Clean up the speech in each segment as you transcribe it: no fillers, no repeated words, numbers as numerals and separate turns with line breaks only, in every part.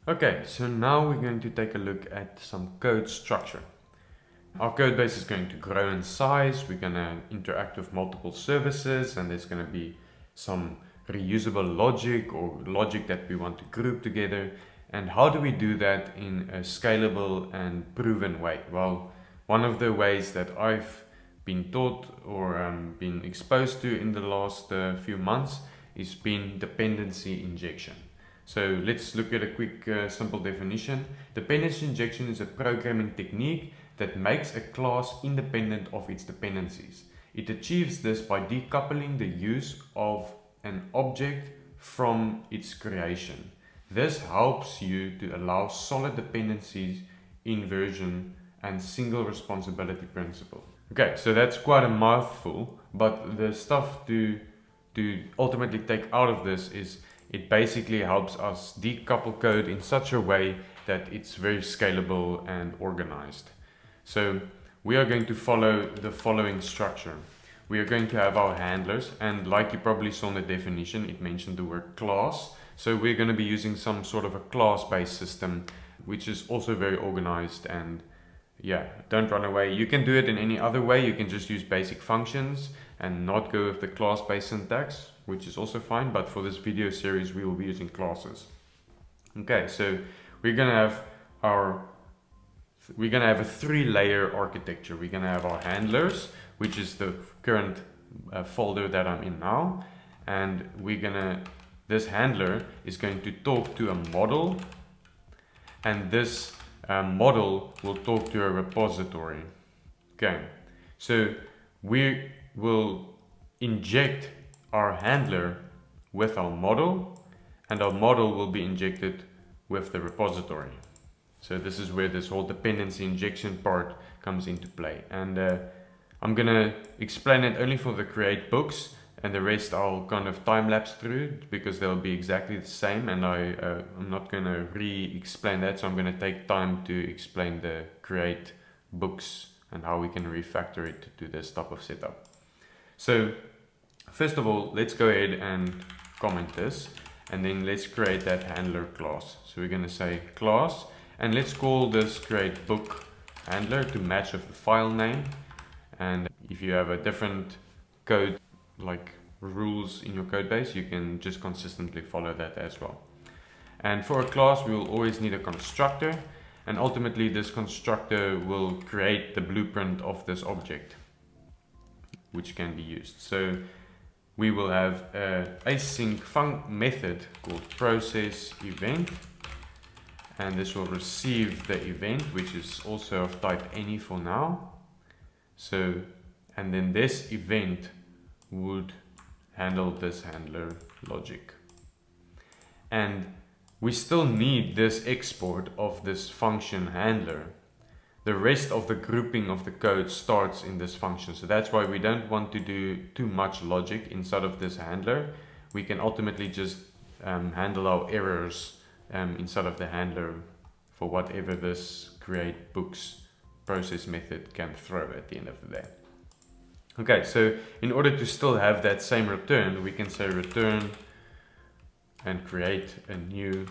Okay, so now we're going to take a look at some code structure. Our code base is going to grow in size. We're going to interact with multiple services, and there's going to be some reusable logic or logic that we want to group together. And how do we do that in a scalable and proven way? Well, one of the ways that I've been taught or been exposed to in the last few months is been dependency injection. So let's look at a quick simple definition. Dependency injection is a programming technique that makes a class independent of its dependencies. It achieves this by decoupling the use of an object from its creation. This helps you to allow solid dependencies, inversion, and single responsibility principle. Okay, so that's quite a mouthful, but the stuff to ultimately take out of this is it basically helps us decouple code in such a way that it's very scalable and organized. So we are going to follow the following structure. We are going to have our handlers, and like you probably saw in the definition, it mentioned the word class. So we're going to be using some sort of a class-based system, which is also very organized. And yeah, don't run away. You can do it in any other way. You can just use basic functions and not go with the class-based syntax, which is also fine, but for this video series we will be using classes. Okay, so we're gonna have a three-layer architecture. We're gonna have our handlers, which is the current folder that I'm in now, and this handler is going to talk to a model, and this model will talk to a repository. Okay, so we will inject our handler with our model, and our model will be injected with the repository. So this is where this whole dependency injection part comes into play. And I'm gonna explain it only for the create books, and the rest I'll kind of time lapse through because they'll be exactly the same, and I'm not gonna re-explain that, so I'm gonna take time to explain the create books and how we can refactor it to this type of setup. So first of all, let's go ahead and comment this, and then let's create that handler class. So we're going to say class, and let's call this create book handler to match with the file name. And if you have a different code, like rules in your code base, you can just consistently follow that as well. And for a class, we will always need a constructor, and ultimately this constructor will create the blueprint of this object, which can be used. So we will have an async method called process event, and this will receive the event, which is also of type any for now. So, and then this event would handle this handler logic. And we still need this export of this function handler. The rest of the grouping of the code starts in this function. So that's why we don't want to do too much logic inside of this handler. We can ultimately just handle our errors inside of the handler for whatever this create books process method can throw at the end of the day. Okay, so in order to still have that same return, we can say return and create a new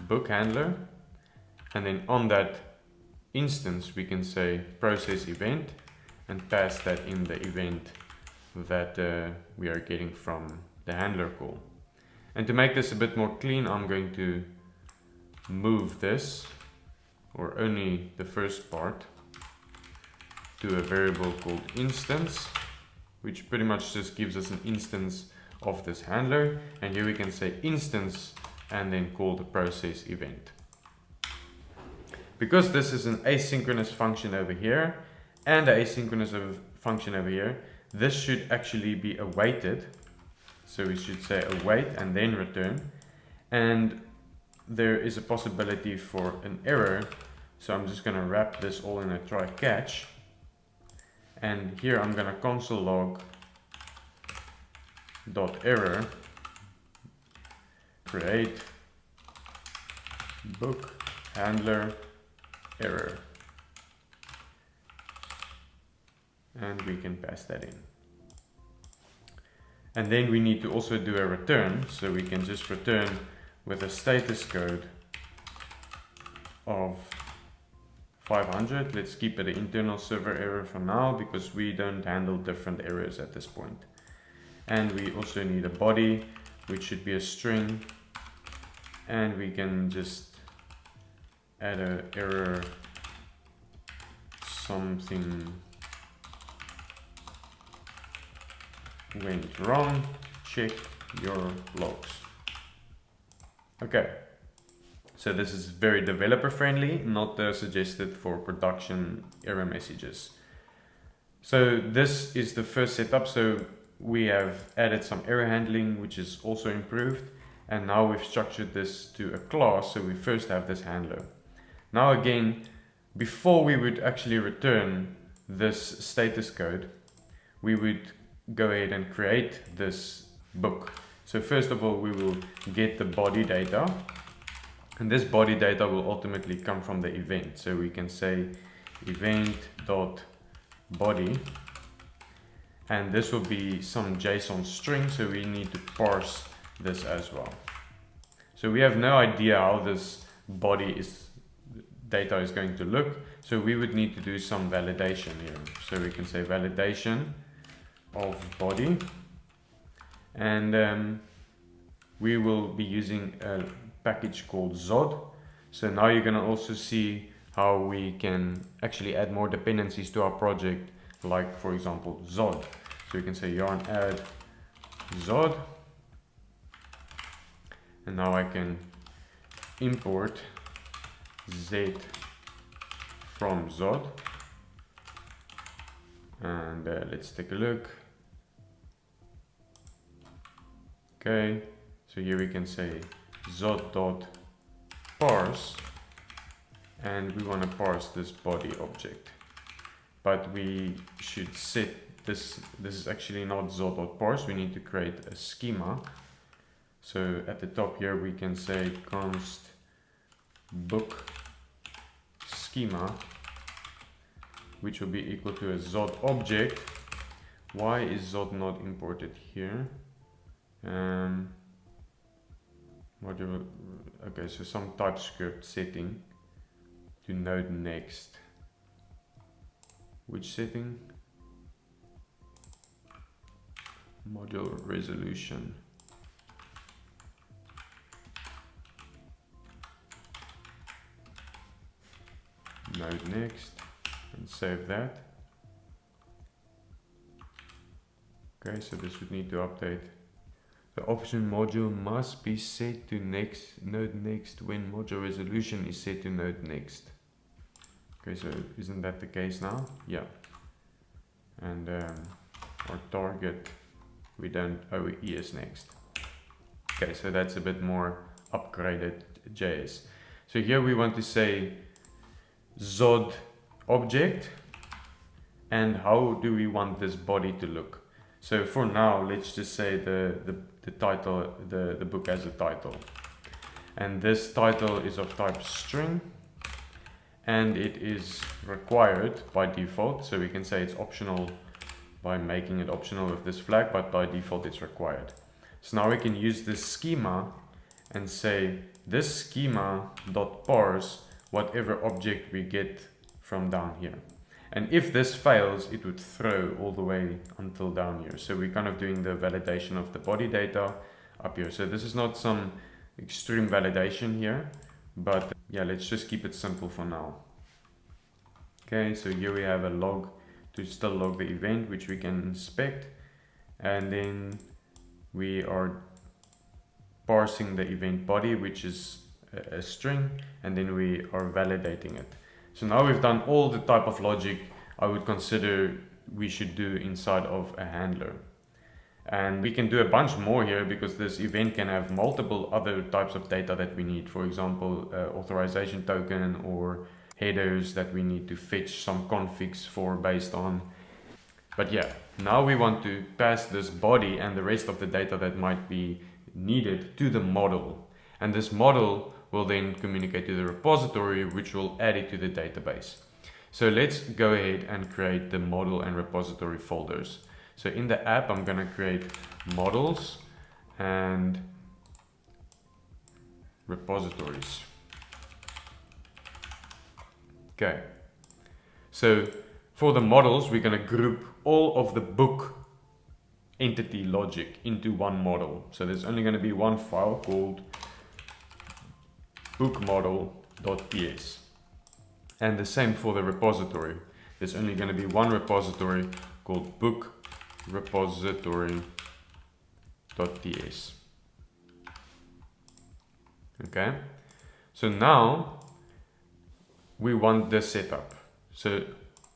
book handler. And then on that instance, we can say process event and pass that in the event that we are getting from the handler call. And to make this a bit more clean, I'm going to move this, or only the first part, to a variable called instance, which pretty much just gives us an instance of this handler. And here we can say instance and then call the process event. Because this is an asynchronous function over here and an asynchronous function over here, this should actually be awaited. So we should say await and then return. And there is a possibility for an error. So I'm just going to wrap this all in a try catch. And here I'm going to console log .error create book handler error, and we can pass that in. And then we need to also do a return, so we can just return with a status code of 500. Let's keep it an internal server error for now because we don't handle different errors at this point. And we also need a body, which should be a string, and we can just add an error, something went wrong, check your logs. Okay, so this is very developer friendly, not suggested for production error messages. So this is the first setup. So we have added some error handling, which is also improved. And now we've structured this to a class. So we first have this handler. Now again, before we would actually return this status code, we would go ahead and create this book. So first of all, we will get the body data, and this body data will ultimately come from the event. So we can say event.body, and this will be some JSON string, so we need to parse this as well. So we have no idea how this data is going to look, so we would need to do some validation here. So we can say validation of body, and we will be using a package called Zod. So now you're going to also see how we can actually add more dependencies to our project, like for example Zod. So we can say yarn add Zod, and now I can import Z from Zod, and let's take a look. Okay, so here we can say Zod.parse, and we want to parse this body object, but we should set this is actually not Zod.parse. We need to create a schema. So at the top here we can say const book schema, which will be equal to a Zod object. Why is Zod not imported here? Okay, so some Typescript setting to node next. Which setting? Module resolution. Node next, and save that. Okay, so this would need to update. The option module must be set to node next when module resolution is set to node next. Okay, so isn't that the case now? Yeah. And our target, we don't, ES next. Okay, so that's a bit more upgraded JS. So here we want to say Zod object, and how do we want this body to look? So for now, let's just say the title, the book has a title, and this title is of type string, and it is required by default. So we can say it's optional by making it optional with this flag, but by default it's required. So now we can use this schema and say this schema.parse whatever object we get from down here. And if this fails, it would throw all the way until down here. So we're kind of doing the validation of the body data up here. So this is not some extreme validation here, but yeah, let's just keep it simple for now. Okay, so here we have a log to still log the event, which we can inspect. And then we are parsing the event body, which is a string, and then we are validating it. So now we've done all the type of logic I would consider we should do inside of a handler. And we can do a bunch more here because this event can have multiple other types of data that we need. For example, authorization token or headers that we need to fetch some configs for based on. But yeah, now we want to pass this body and the rest of the data that might be needed to the model. And this model will then communicate to the repository, which will add it to the database. So let's go ahead and create the model and repository folders. So in the app, I'm going to create models, and repositories. Okay, so for the models, we're going to group all of the book entity logic into one model. So there's only going to be one file called bookmodel.ts. And the same for the repository. There's only going to be one repository called bookrepository.ts. Okay, so now we want this setup. So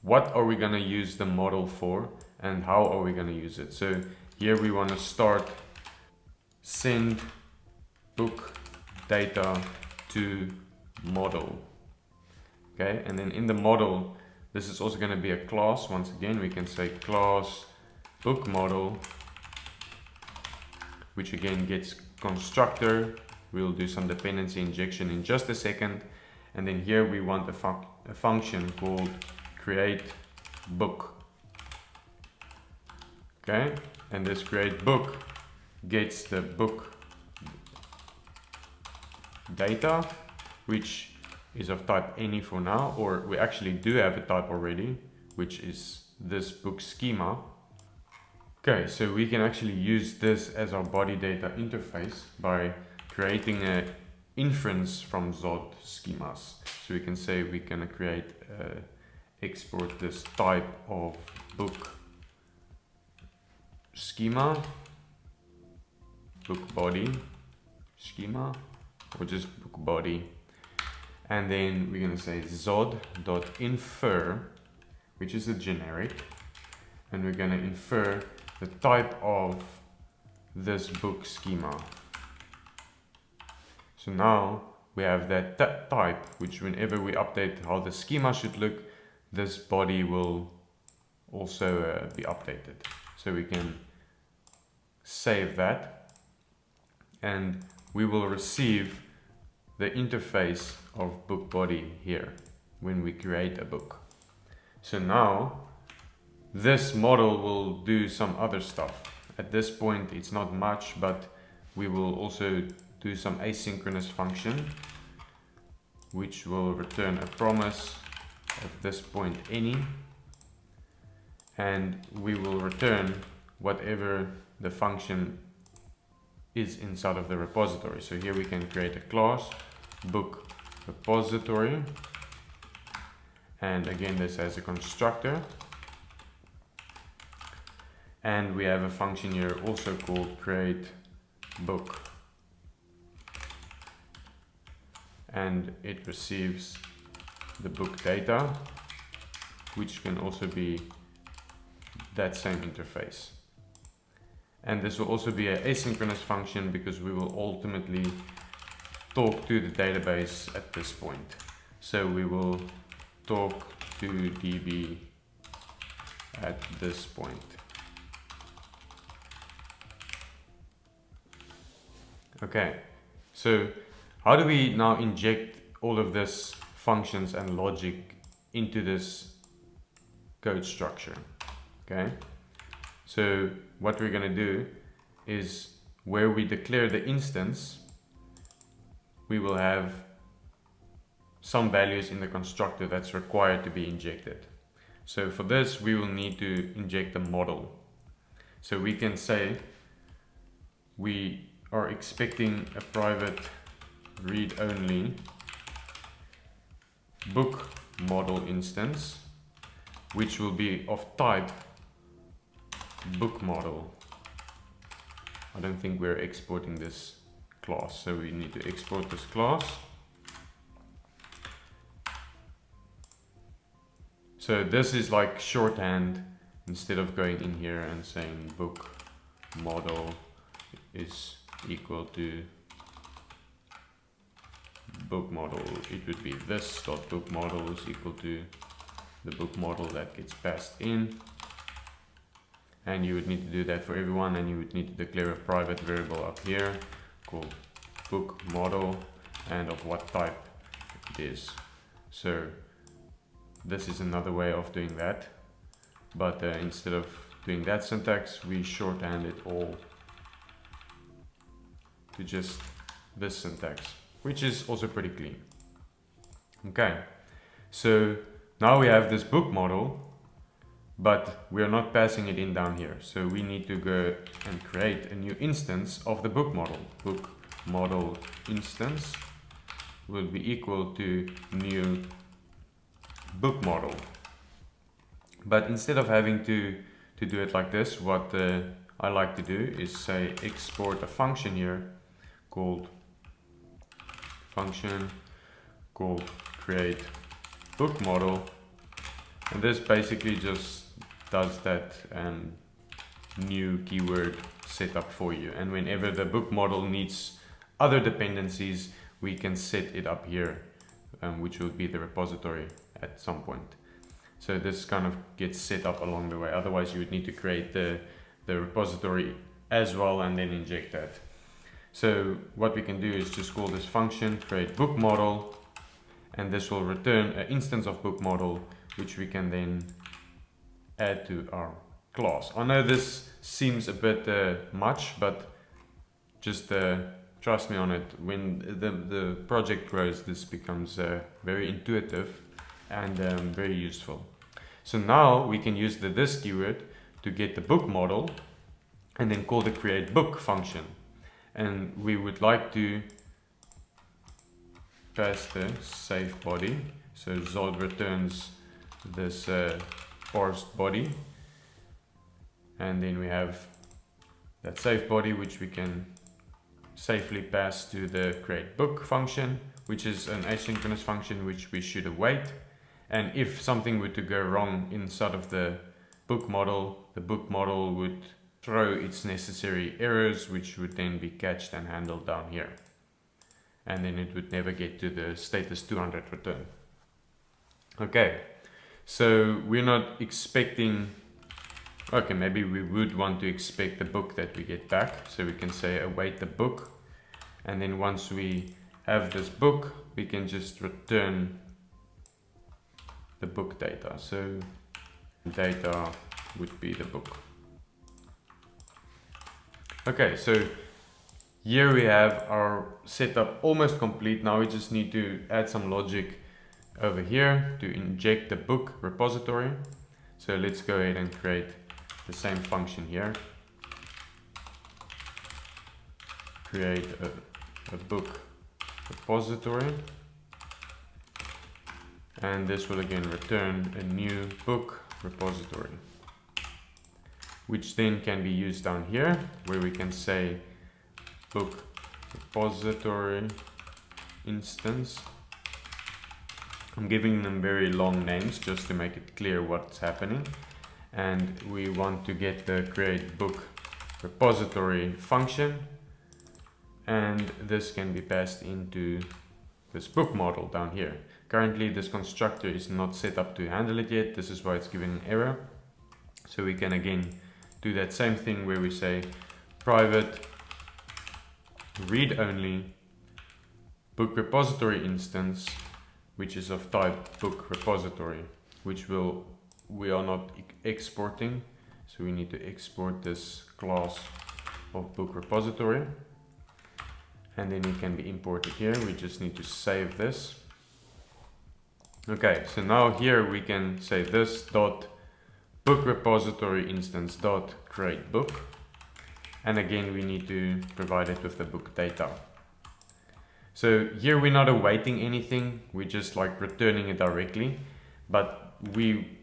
what are we going to use the model for and how are we going to use it? So here we want to start send book data to model. Okay, and then in the model, this is also going to be a class. Once again, we can say class book model, which again gets constructor. We'll do some dependency injection in just a second. And then here we want a function called create book. Okay, and this create book gets the book data, which is of type any for now, or we actually do have a type already, which is this book schema. Okay, so we can actually use this as our body data interface by creating an inference from Zod schemas. So we can say we're going to create, export this type of book schema, book body schema, or just book body. And then we're going to say Zod.infer, which is a generic, and we're going to infer the type of this book schema. So now we have that type, which whenever we update how the schema should look, this body will also be updated. So we can save that and we will receive the interface of book body here when we create a book. So now this model will do some other stuff. At this point it's not much, but we will also do some asynchronous function which will return a promise of this point any, and we will return whatever the function is inside of the repository. So here we can create a class book repository, and again this has a constructor, and we have a function here also called create book, and it receives the book data, which can also be that same interface. And this will also be an asynchronous function because we will ultimately talk to the database at this point. So we will talk to DB at this point. Okay, so how do we now inject all of this functions and logic into this code structure? Okay, so what we're going to do is where we declare the instance, we will have some values in the constructor that's required to be injected. So for this, we will need to inject a model. So we can say we are expecting a private read-only book model instance, which will be of type book model. I don't think we're exporting this class, so we need to export this class. So this is like shorthand, instead of going in here and saying book model is equal to book model, it would be this dot book model is equal to the book model that gets passed in. And you would need to do that for everyone, and you would need to declare a private variable up here called book model and of what type it is. So this is another way of doing that, but instead of doing that syntax, we shorthand it all to just this syntax. which is also pretty clean. Okay, so now we have this book model, but we are not passing it in down here. So we need to go and create a new instance of the book model. Book model instance will be equal to new book model. But instead of having to do it like this, what I like to do is say export a function here called create book model, and this basically just does that new keyword setup for you. And whenever the book model needs other dependencies, we can set it up here, which will be the repository at some point. So this kind of gets set up along the way. Otherwise you would need to create the repository as well and then inject that. So what we can do is just call this function create book model, and this will return an instance of book model, which we can then add to our class. I know this seems a bit much, but just trust me on it. When the project grows, this becomes very intuitive and very useful. So now we can use the this keyword to get the book model and then call the create book function. And we would like to pass the safe body. So Zod returns this parsed body, and then we have that safe body, which we can safely pass to the create book function, which is an asynchronous function which we should await. And if something were to go wrong inside of the book model would throw its necessary errors, which would then be catched and handled down here. And then it would never get to the status 200 return. Okay, so we're not expecting, okay, maybe we would want to expect the book that we get back. So we can say await the book. And then once we have this book, we can just return the book data. So data would be the book. Okay, so here we have our setup almost complete. Now we just need to add some logic over here to inject the book repository. So let's go ahead and create the same function here. Create a book repository. And this will again return a new book repository, which then can be used down here where we can say book repository instance. I'm giving them very long names just to make it clear what's happening. And we want to get the create book repository function, and this can be passed into this book model down here. Currently this constructor is not set up to handle it yet. This is why it's giving an error. So we can again do that same thing where we say private read-only book repository instance, which is of type book repository, which we are not exporting. So we need to export this class of book repository, and then it can be imported here. We just need to save this. Okay, so now here we can say this dot book repository instance dot create book, and again we need to provide it with the book data. So here we're not awaiting anything, we're just like returning it directly, but we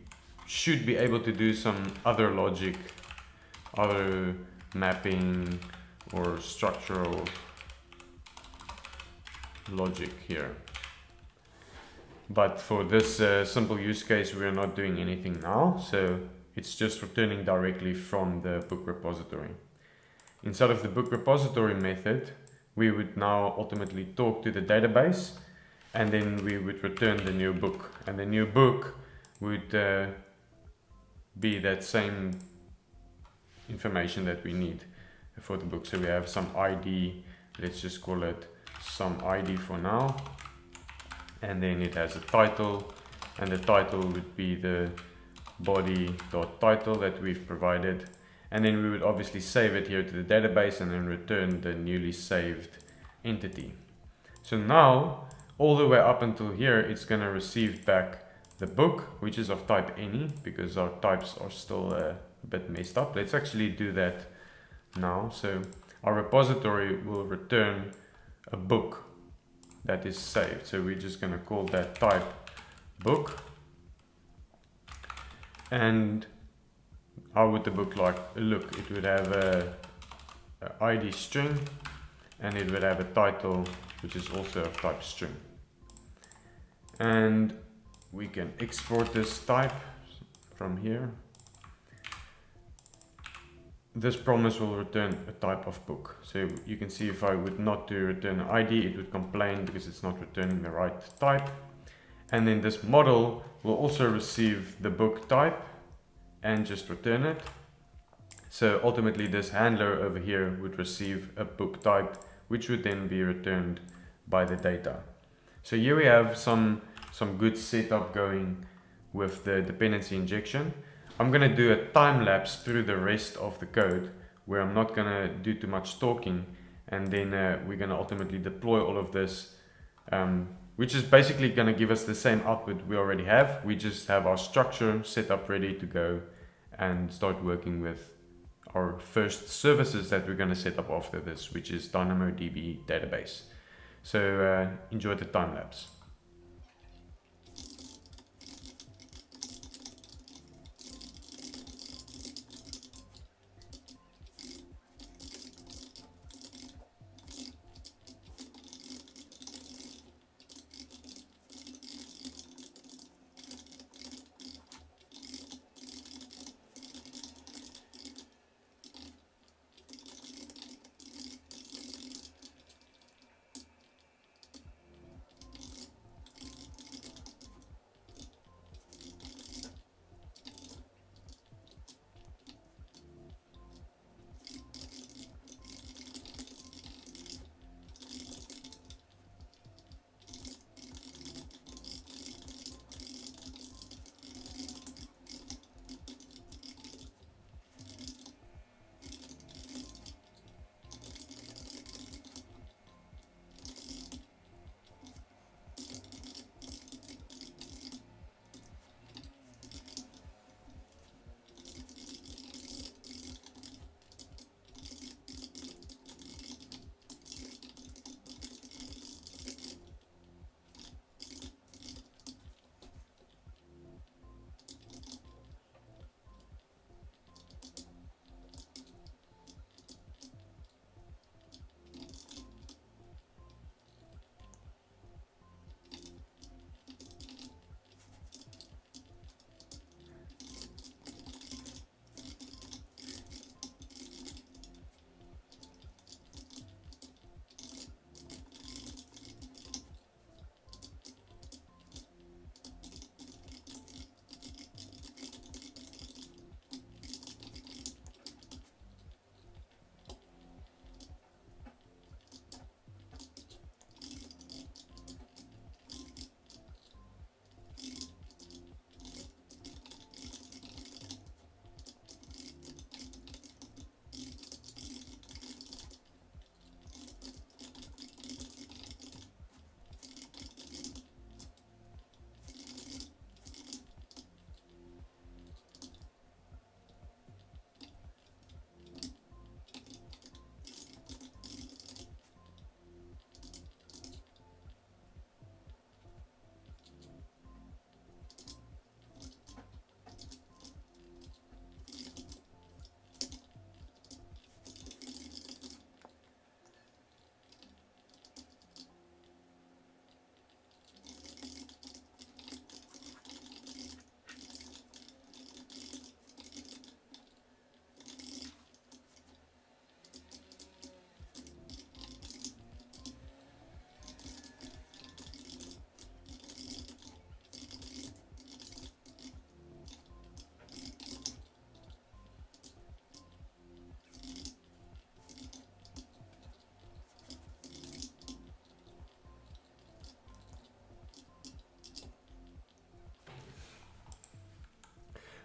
should be able to do some other logic, other mapping or structural logic here. But for this simple use case, we are not doing anything now, so it's just returning directly from the book repository. Inside of the book repository method, we would now ultimately talk to the database, and then we would return the new book. And the new book would be that same information that we need for the book. So we have some ID, let's just call it some ID for now. And then it has a title, and the title would be the body.title that we've provided. And then we would obviously save it here to the database and then return the newly saved entity. So now, all the way up until here, it's going to receive back the book, which is of type any, because our types are still a bit messed up. Let's actually do that now. So our repository will return a book that is saved. So we're just going to call that type book. And how would the book look? It would have a ID string, and it would have a title, which is also of type string. And we can export this type from here. This promise will return a type of book. So you can see if I would not do return ID, it would complain because it's not returning the right type. And then this model will also receive the book type and just return it. So ultimately this handler over here would receive a book type, which would then be returned by the data. So here we have some good setup going with the dependency injection. I'm going to do a time lapse through the rest of the code where I'm not going to do too much talking, and then we're going to ultimately deploy all of this, which is basically going to give us the same output we already have. We just have our structure set up ready to go and start working with our first services that we're going to set up after this, which is DynamoDB database. So enjoy the time lapse.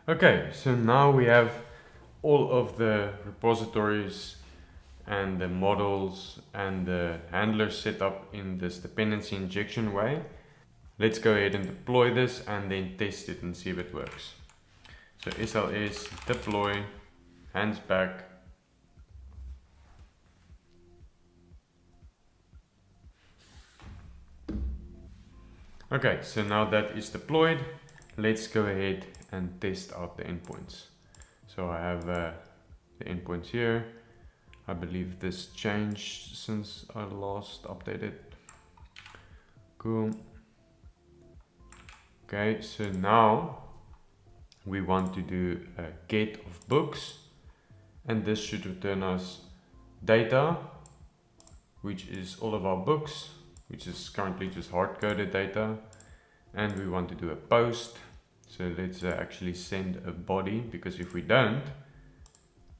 Okay, so now we have all of the repositories and the models and the handlers set up in this dependency injection way. Let's go ahead and deploy this and then test it and see if it works. So SLS deploy, hands back. Okay, so now that is deployed, let's go ahead and test out the endpoints. So I have the endpoints here. I believe this changed since I last updated. Cool. Okay, so now we want to do a get of books, and this should return us data, which is all of our books, which is currently just hard-coded data. And we want to do a post. So let's actually send a body, because if we don't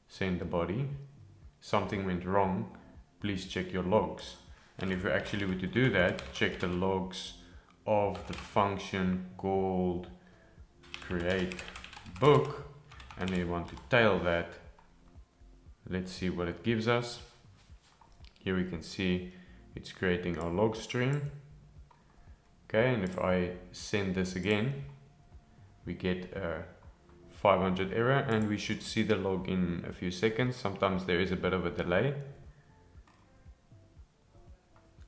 send a body, something went wrong, please check your logs. And if we actually were to do that, check the logs of the function called create book, and we want to tail that. Let's see what it gives us. Here we can see it's creating our log stream. Okay, and if I send this again, we get a 500 error, and we should see the log in a few seconds. Sometimes there is a bit of a delay.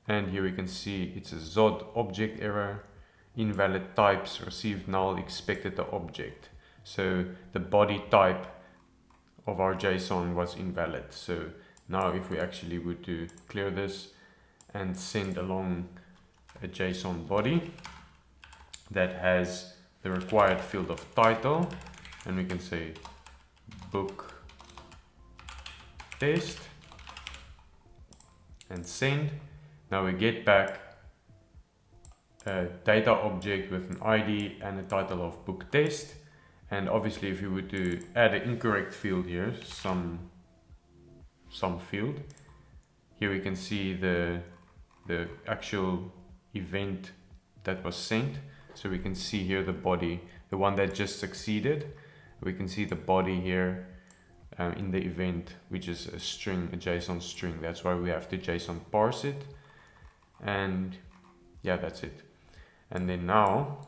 And here we can see it's a ZOD object error, invalid types, received null, expected the object. So the body type of our JSON was invalid. So now if we actually were to clear this and send along a JSON body that has the required field of title, and we can say book test and send. Now we get back a data object with an ID and a title of book test. And obviously if you were to add an incorrect field here, some field, here we can see the actual event that was sent. So we can see here the body, the one that just succeeded. We can see the body here in the event, which is a string, a JSON string. That's why we have to JSON parse it. And yeah, that's it. And then now,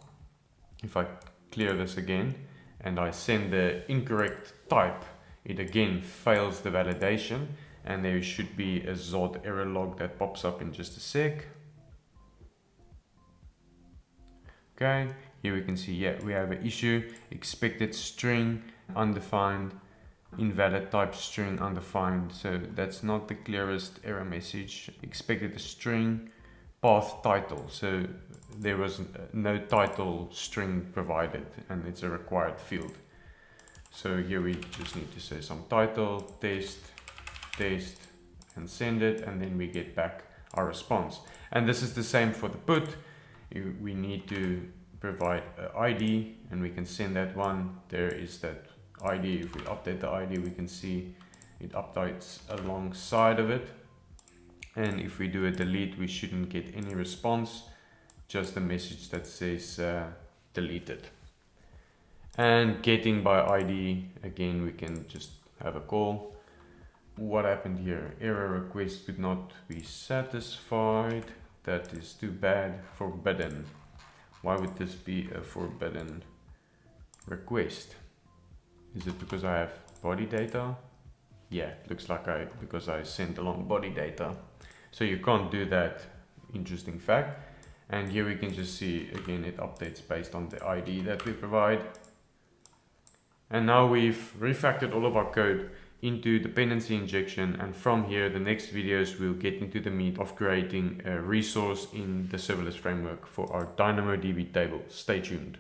if I clear this again and I send the incorrect type, it again fails the validation, and there should be a ZOD error log that pops up in just a sec. Okay, here we can see, yeah, we have an issue, expected string undefined, invalid type string undefined. So that's not the clearest error message. Expected a string path title, so there was no title string provided, and it's a required field. So here we just need to say some title, test, and send it, and then we get back our response. And this is the same for the put. We need to provide an ID, and we can send that one. There is that ID. If we update the ID, we can see it updates alongside of it. And if we do a delete, we shouldn't get any response, just a message that says deleted. And getting by ID, again, we can just have a call. What happened here? Error request could not be satisfied. That is too bad. Forbidden. Why would this be a forbidden request? Is it because I have body data? Yeah, it looks like because I sent along body data. So you can't do that, interesting fact. And here we can just see, again, it updates based on the ID that we provide. And now we've refactored all of our code into dependency injection, and from here the next videos we'll get into the meat of creating a resource in the serverless framework for our DynamoDB table. Stay tuned.